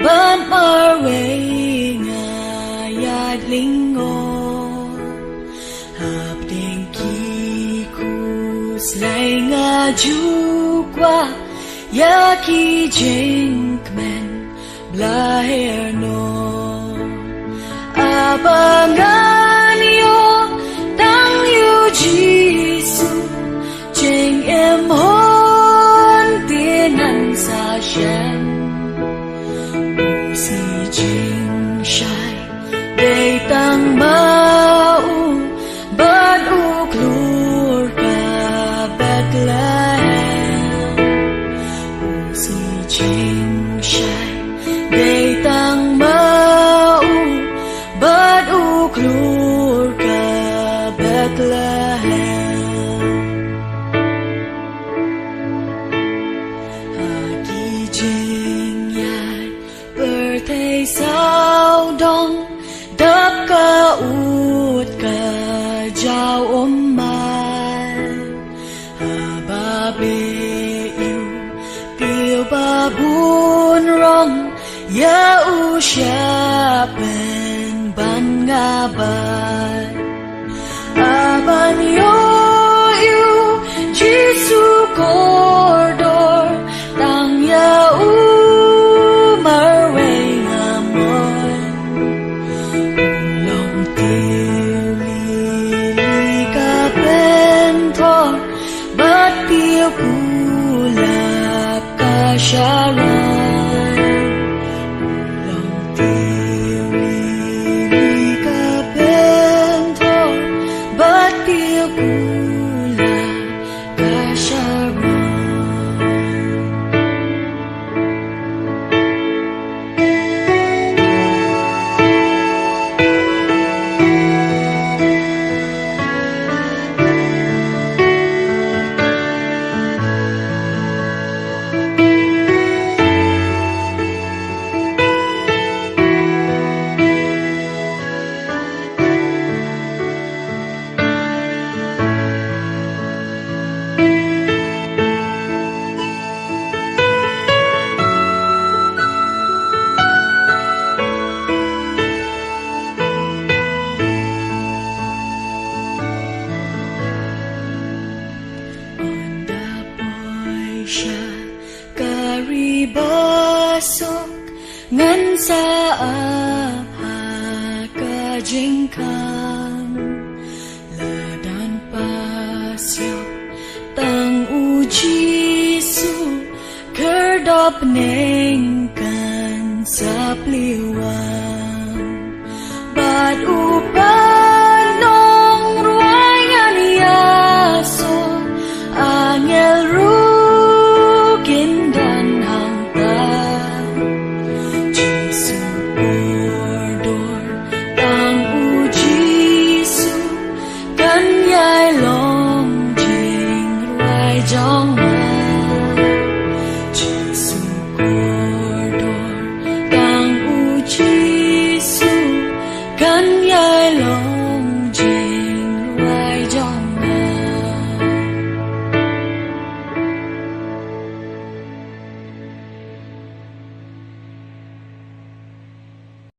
ban marway nga yadlingo hap dengki kuslay nga jukwa yaki jinkmen blaherno abangan yo tang yu jisu jing em hon tinan sa shen si jing shai day tang mau bad u klur ka Bethlehem si jing shai day tang mau bad u klur ka Bethlehem hagi jing yai birthday sao dong đắp ca út ca giao ôm mai ba bê yêu tiêu ba buồn rong ya u sha ben ban nga ban ban yo yêu Giêsu cordor tang ya u marway nga mon long tiêu li ka ben thor bat tiêu kulap ka sharon long tiêu li ka ben thor bat tiêu kulap ka sharon siya karibasok ngan sa apa kajingkang ladan pasyok tang ujisu kerdop nengkan sa pliwan